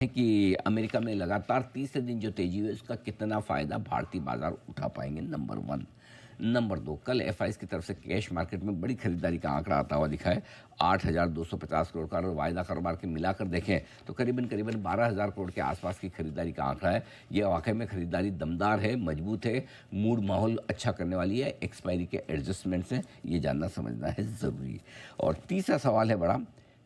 है कि अमेरिका में लगातार तीसरे दिन जो तेजी हुई उसका कितना फायदा भारतीय बाजार उठा पाएंगे, नंबर वन। नंबर दो, कल एफआईज की तरफ से कैश मार्केट में बड़ी खरीदारी का आंकड़ा आता हुआ दिखा है, 8,250 करोड़ का। और वायदा कारोबार के मिलाकर देखें तो करीबन करीबन 12,000 करोड़ के आसपास की खरीदारी का आंकड़ा है। यह वाकई में खरीदारी दमदार है, मजबूत है, मूड माहौल अच्छा करने वाली है, एक्सपायरी के एडजस्टमेंट से ये जानना समझना है ज़रूरी। और तीसरा सवाल है बड़ा,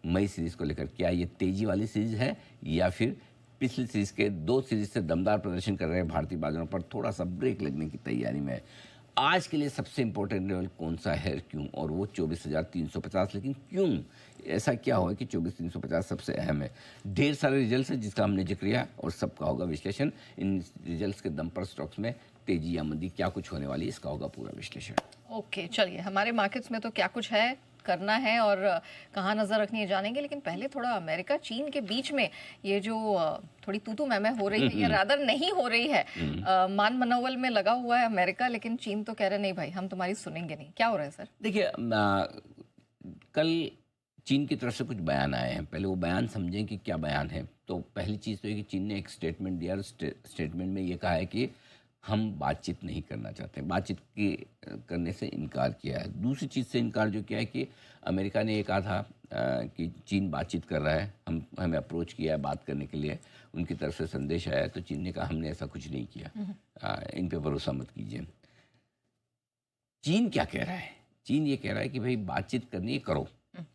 मई सीरीज़ को लेकर, क्या ये तेज़ी वाली सीरीज़ है या फिर पिछली सीरीज़ के दो सीरीज़ से दमदार प्रदर्शन कर रहे हैं भारतीय बाजारों पर थोड़ा सा ब्रेक लगने की तैयारी में है। आज के लिए सबसे इंपॉर्टेंट लेवल कौन सा है, क्यों, और वो 24,350। लेकिन क्यों ऐसा क्या हुआ कि 24,350 सबसे अहम है? ढेर सारे रिजल्ट्स हैं जिसका हमने जिक्र किया और सबका होगा विश्लेषण। इन रिजल्ट्स के दम पर स्टॉक्स में तेजी या मंदी क्या कुछ होने वाली है, इसका होगा पूरा विश्लेषण। ओके, चलिए हमारे मार्केट्स में तो क्या कुछ है, करना है और कहाँ नज़र रखनी है जानेंगे। लेकिन पहले थोड़ा अमेरिका चीन के बीच में ये जो थोड़ी तूतू मैमे हो रही है, या रादर नहीं हो रही है, मान मनोवल में लगा हुआ है अमेरिका, लेकिन चीन तो कह रहे नहीं भाई हम तुम्हारी सुनेंगे नहीं। क्या हो रहा है सर? देखिए, कल चीन की तरफ से कुछ बयान आए हैं, पहले वो बयान समझें कि क्या बयान है। तो पहली चीज़ तो है कि चीन ने एक स्टेटमेंट दिया और स्टेटमेंट में ये कहा है कि हम बातचीत नहीं करना चाहते, बातचीत की करने से इनकार किया है। दूसरी चीज़ से इनकार जो किया है कि अमेरिका ने ये कहा था कि चीन बातचीत कर रहा है, हमें अप्रोच किया है बात करने के लिए, उनकी तरफ से संदेश आया है, तो चीन ने कहा हमने ऐसा कुछ नहीं किया, इन पे भरोसा मत कीजिए। चीन क्या कह रहा है? चीन ये कह रहा है कि भाई बातचीत करनी है, करो,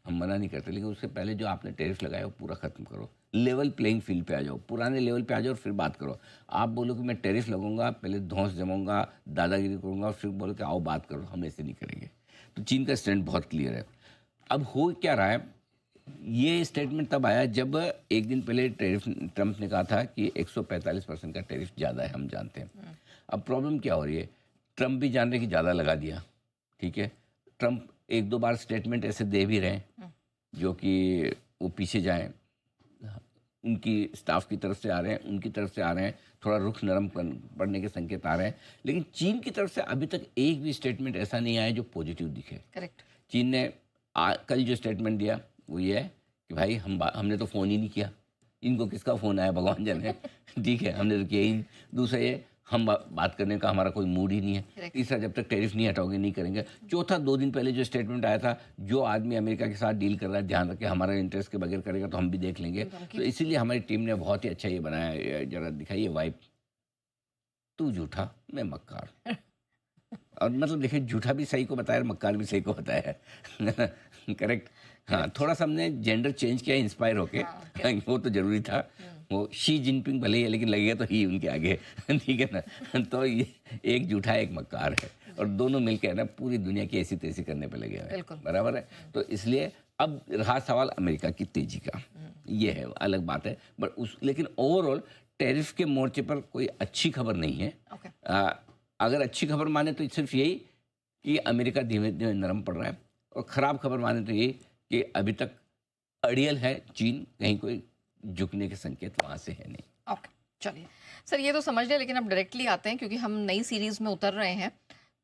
हम मना नहीं करते, लेकिन उससे पहले जो आपने टैरिफ लगाया वो पूरा ख़त्म करो, लेवल प्लेइंग फील्ड पे आ जाओ, पुराने लेवल पे आ जाओ और फिर बात करो। आप बोलो कि मैं टैरिफ लगाऊंगा, पहले धौंस जमाऊंगा, दादागिरी करूंगा और फिर बोलो कि आओ बात करो, हम ऐसे नहीं करेंगे। तो चीन का स्टैंड बहुत क्लियर है। अब हो क्या रहा है, ये स्टेटमेंट तब आया जब एक दिन पहले टैरिफ ट्रंप ने कहा था कि 145% का टैरिफ ज़्यादा है, हम जानते हैं। अब प्रॉब्लम क्या हो रही है, ट्रंप भी जान रहे कि ज़्यादा लगा दिया, ठीक है, ट्रंप एक दो बार स्टेटमेंट ऐसे दे भी रहे हैं जो कि वो पीछे जाएं, उनकी स्टाफ की तरफ से आ रहे हैं, उनकी तरफ से आ रहे हैं, थोड़ा रुख नरम पड़ने के संकेत आ रहे हैं। लेकिन चीन की तरफ से अभी तक एक भी स्टेटमेंट ऐसा नहीं आया जो पॉजिटिव दिखे। करेक्ट। चीन ने कल जो स्टेटमेंट दिया वो ये है कि भाई हमने तो फ़ोन ही नहीं किया, इनको किसका फ़ोन आया भगवान जाने, ठीक है, हमने तो किया ही नहीं। दूसरा ये, हम बात करने का हमारा कोई मूड ही नहीं है। तीसरा, जब तक टैरिफ नहीं हटाओगे नहीं करेंगे। चौथा, 2 दिन पहले जो स्टेटमेंट आया था, जो आदमी अमेरिका के साथ डील कर रहा है ध्यान रखे हमारा इंटरेस्ट के बगैर करेगा तो हम भी देख लेंगे। तो इसीलिए हमारी टीम ने बहुत ही अच्छा ये बनाया, जरा दिखाइए वाइब, तू झूठा मैं मक्कार। और मतलब देखिए, झूठा भी सही को बताया और मक्कार भी सही को बताया है। करेक्ट। हाँ, थोड़ा सा हमने जेंडर चेंज किया इंस्पायर होके, वो तो जरूरी था। वो शी जिनपिंग भले ही है लेकिन लगेगा तो ही उनके आगे, ठीक है ना। तो ये एक झूठा एक मक्कार है और दोनों मिलकर ना पूरी दुनिया की ऐसी तैसी करने पे लगे हुए हैं, बराबर है। तो इसलिए अब रहा सवाल अमेरिका की तेजी का, ये है अलग बात है। बट लेकिन ओवरऑल टैरिफ के मोर्चे पर कोई अच्छी खबर नहीं है। अगर अच्छी खबर माने तो सिर्फ यही कि अमेरिका धीमे धीमे नरम पड़ रहा है, और ख़राब खबर माने तो यही कि अभी तक अड़ियल है चीन, कहीं कोई झुकने के संकेत वहाँ से है नहीं। ओके, चलिए सर ये तो समझ लिया, लेकिन अब डायरेक्टली आते हैं क्योंकि हम नई सीरीज़ में उतर रहे हैं।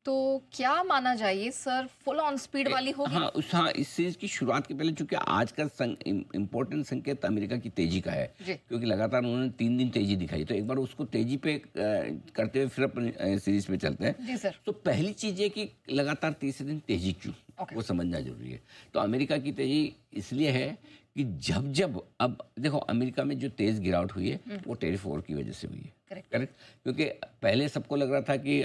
तो क्या माना जाइए सर, फुल ऑन स्पीड वाली होगी? हाँ, इस सीरीज की शुरुआत के पहले चूंकि आज का इम्पोर्टेंट संकेत अमेरिका की तेजी का है, क्योंकि लगातार उन्होंने 3 दिन तेजी दिखाई, तो एक बार उसको तेजी पे करते हुए फिर अपनी सीरीज पे चलते हैं। जी सर। तो पहली चीज है कि लगातार तीसरे दिन तेजी क्यों, वो समझना जरूरी है। तो अमेरिका की तेजी इसलिए है कि जब अब देखो, अमेरिका में जो तेज गिरावट हुई है वो टैरिफ वॉर की वजह से हुई है। करेक्ट। क्योंकि पहले सबको लग रहा था कि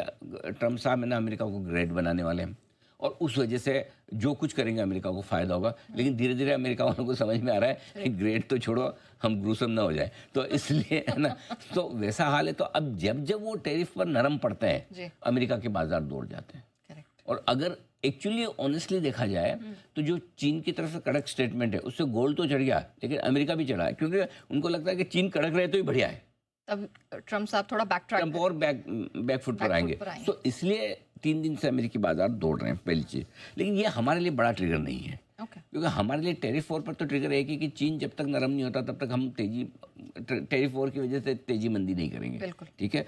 ट्रम्प साहब है ना अमेरिका को ग्रेट बनाने वाले हैं और उस वजह से जो कुछ करेंगे अमेरिका को फायदा होगा। लेकिन धीरे धीरे अमेरिका वालों को समझ में आ रहा है कि ग्रेट तो छोड़ो, हम ग्रूसम ना हो जाए, तो इसलिए है ना। तो वैसा हाल है। तो अब जब वो टैरिफ पर नरम पड़ते हैं, अमेरिका के बाजार दौड़ जाते हैं। और अगर एक्चुअली ऑनेस्टली देखा जाए तो जो चीन की तरफ से कड़क स्टेटमेंट है उससे गोल्ड तो चढ़ गया, लेकिन अमेरिका भी चढ़ा है, क्योंकि उनको लगता है कि चीन कड़क रहे तो ही बढ़िया है। तब ट्रम्प साहब थोड़ा ट्रम्प और बैकफुट पर आएंगे। तो इसलिए 3 दिन से अमेरिकी बाजार दौड़ रहे हैं, पहली चीज। लेकिन ये हमारे लिए बड़ा ट्रिगर नहीं है, क्योंकि हमारे लिए टैरिफ वॉर पर तो ट्रिगर है कि चीन जब तक नरम नहीं होता तब तक हम टैरिफ वॉर की वजह से तेजी मंदी नहीं करेंगे। ठीक है,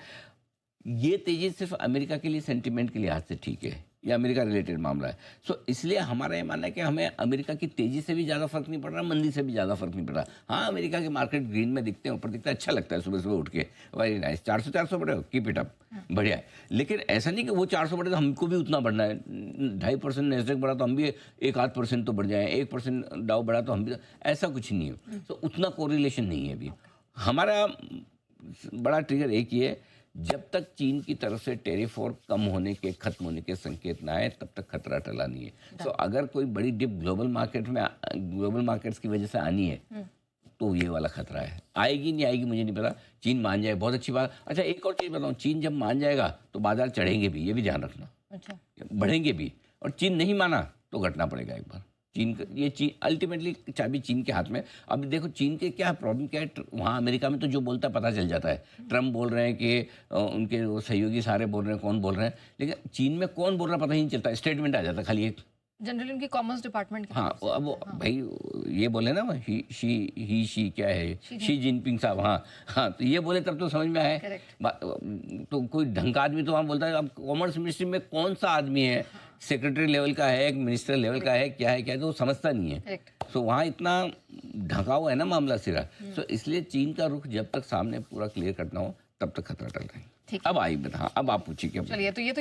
ये तेजी सिर्फ अमेरिका के लिए सेंटिमेंट के लिहाज से ठीक है, या अमेरिका रिलेटेड मामला है। सो इसलिए हमारा ये मानना है कि हमें अमेरिका की तेजी से भी ज़्यादा फर्क नहीं पड़ रहा, मंदी से भी ज़्यादा फर्क नहीं पड़ रहा। हाँ, अमेरिका के मार्केट ग्रीन में दिखते हैं, ऊपर दिखता है, अच्छा लगता है सुबह सुबह उठ के, वेरी नाइस, 400 बढ़े हो, कीप इट अप, बढ़िया है। लेकिन ऐसा नहीं कि वो 400 बढ़े तो हमको भी उतना बढ़ना है। 2.5% नेस्डेक बढ़ा तो हम भी 1-8% तो बढ़ जाएं, 1% डाउ बढ़ा तो हम भी, ऐसा कुछ नहीं है। तो उतना कोरिलेशन नहीं है अभी। हमारा बड़ा ट्रिगर एक ही है, जब तक चीन की तरफ से टेरिफ और कम होने के, खत्म होने के संकेत ना आए, तब तक खतरा टला नहीं है। सो अगर कोई बड़ी डिप ग्लोबल मार्केट्स की वजह से आनी है तो ये वाला खतरा है। आएगी नहीं आएगी मुझे नहीं पता, चीन मान जाए बहुत अच्छी बात। अच्छा, एक और चीज़ बताऊँ, चीन जब मान जाएगा तो बाजार चढ़ेंगे भी, ये भी ध्यान रखना। अच्छा, बढ़ेंगे भी। और चीन नहीं माना तो घटना पड़ेगा एक बार। चीन अल्टीमेटली चाबी चीन के हाथ में। अब देखो चीन के क्या प्रॉब्लम क्या है, वहाँ अमेरिका में तो जो बोलता है पता चल जाता है। ट्रम्प बोल रहे हैं कि उनके वो सहयोगी सारे बोल रहे हैं, कौन बोल रहे हैं, लेकिन चीन में कौन बोल रहा है पता ही नहीं चलता, स्टेटमेंट आ जाता है खाली एक। जनरली उनकी कॉमर्स डिपार्टमेंट के हाँ, अब वो भाई ये बोले ना, ही क्या है, शी जिनपिंग साहब, हाँ, तो ये बोले तब तो समझ में आए। तो कोई ढंग का आदमी तो वहाँ बोलता है। अब कॉमर्स मिनिस्ट्री में कौन सा आदमी है, सेक्रेटरी लेवल का है, एक मिनिस्टर लेवल का है, क्या है तो वो समझता नहीं है। सो वहाँ इतना ढका हुआ है ना मामला सिरा। सो इसलिए चीन का रुख जब तक सामने पूरा क्लियर करना हो तब तक खतरा टल रहा है। अब आई बता, अब आप पूछिए क्या। चलिए, तो ये तो